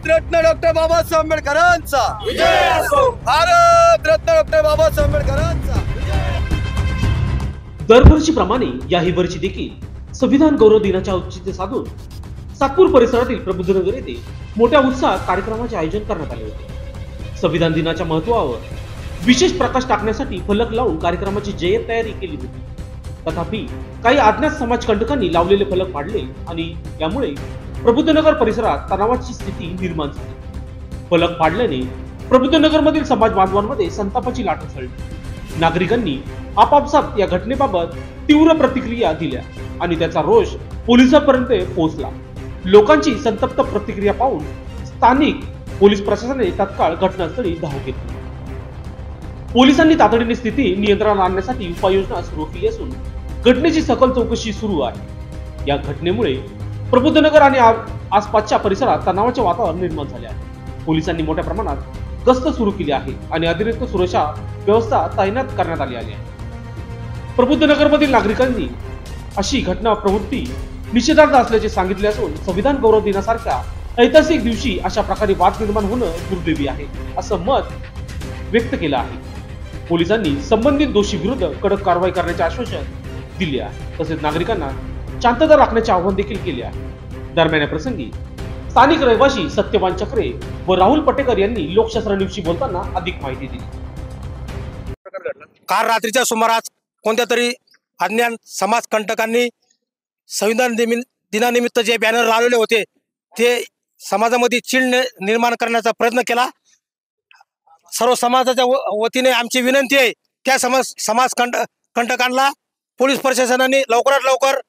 Bharat Ratna doctor Babasaheb आंबेडकरांचा विजय असो। Bharat Ratna doctor Babasaheb आंबेडकरांचा दरवर्षीप्रमाणे याही वर्षी देखील संविधान गौरव दिनाच्या औचित्य साधून सातपूर परिसरातील प्रबुद्धनगर येथे मोठ्या उत्साहात कार्यक्रमाचे आयोजन करण्यात आले होते। संविधान दिनाच्या महत्त्वावर विशेष प्रकाश टाकण्यासाठी फलक लावून कार्यक्रमाची जय्यत तयारी केली होती। तथापि काही अज्ञात समाजकंटकांनी लावलेले फलक फाडले आणि यामुळे प्रबुद्धनगर परिसरात तणावाची स्थिती निर्माण झाली। फलक फाडल्याने प्रबुद्धनगर मधील समाज बांधवांमध्ये संतापाची लाट उसळली। नागरिकांनी आपापसात या घटनेबाबत तीव्र प्रतिक्रिया दिल्या आणि त्याचा रोष पोलिसांपर्यंत पोहोचला। लोकांची संतप्त प्रतिक्रिया पाहून स्थानिक पोलीस प्रशासनाने तात्काळ घटनास्थळी धाव घेतली। पोलिसांनी तातडीने स्थिती नियंत्रणात आणण्यासाठी उपाययोजना सुरू केली असून घटनेची सखोल चौकशी सुरू आहे। या घटनेमुळे प्रबुद्धनगर आणि आसपासच्या परिसरात तणावाचे वातावरण निर्माण झाले आहे। पोलिसांनी मोठ्या प्रमाणात गस्त सुरू केली आहे आणि अतिरिक्त सुरक्षा व्यवस्था तैनात करण्यात आली आहे। प्रबुद्धनगर मधील नागरिकांनी अशी घटना प्रवृत्ती निषेधार्ह असल्याचे सांगितले असून संविधान गौरव दिनासारख्या ऐतिहासिक दिवशी अशा प्रकारे वाद निर्माण होणं दुर्दैवी आहे असं मत व्यक्त केलं आहे। पोलिसांनी संबंधित दोषी विरुद्ध कडक कारवाई करण्याचे आश्वासन दिले आहे। तसेच नागरिकांना शांतता राखण्याचे आवाहन देखील केले आहे। दरम्यान या प्रसंगी स्थानिक रहिवासी सत्यवान चक्रे व राहुल पटेकर यांनी लोकशास्त्र न्यूजशी बोलताना अधिक माहिती दिली। काल रात्रीच्या सुमारास कोणत्या तरी अज्ञात समाजकंटकांनी संविधान दिनानिमित्त जे बॅनर लावलेले होते ते समाजामध्ये चीड निर्माण करण्याचा प्रयत्न केला। सर्व समाजाच्या वतीने आमची विनंती आहे त्या समाजकंटकांना पोलीस प्रशासनाने लवकरात लवकर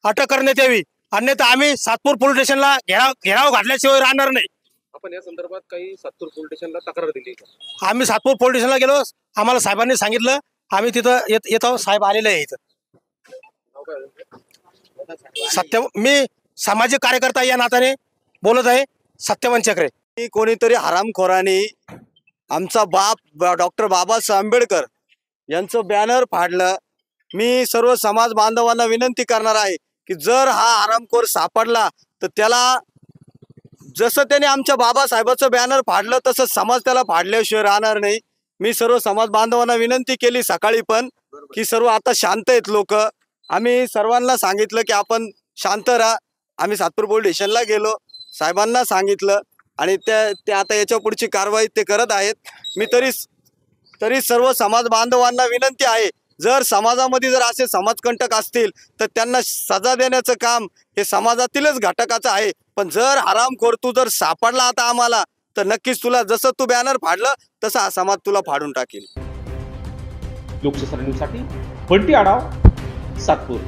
अटक करण्यात यावी, अन्यथा आम्ही सातपूर पोलीस स्टेशनला घेराव घातल्याशिवाय राहणार नाही। आपण या संदर्भात काही सातपूर पोलीस स्टेशनला तक्रार दिली का? आम्ही सातपूर पोलीस स्टेशनला गेलो, आम्हाला साहेबांनी सांगितलं, आम्ही तिथं येतो, साहेब आलेले आहे इथं। मी सामाजिक कार्यकर्ता या नात्याने बोलत आहे, सत्यवान चक्रे। कोणीतरी हरामखोरांनी आमचा बाप डॉक्टर बाबासाहेब आंबेडकर यांचं बॅनर फाडलं। मी सर्व समाज बांधवांना विनंती करणार आहे की जर हा हरामखोर सापडला तर त्याला जसं त्याने आमच्या बाबासाहेबाचं बॅनर फाडलं तसं समाज त्याला फाडल्याशिवाय राहणार नाही। मी सर्व समाज बांधवांना विनंती केली सकाळी पण की सर्व आता शांत आहेत लोक। आम्ही सर्वांना सांगितलं की आपण शांत राहा। आम्ही सातपूर पोलीस स्टेशनला गेलो, साहेबांना सांगितलं आणि ते आता याच्या पुढची कारवाई ते करत आहेत। मी तरी सर्व समाज बांधवांना विनंती आहे, जर समाजामध्ये जर असे समाजकंटक असतील तर त्यांना सजा देण्याचं काम हे समाजातीलच घटकाचं आहे। पण जर हरामखोर तू जर सापडला आता आम्हाला तर नक्कीच तुला जसं तू बॅनर फाडलं तसा हा समाज तुला फाडून टाकेल। लोकशास्त्र न्यूजसाठी बंटी आढाव, सातपूर।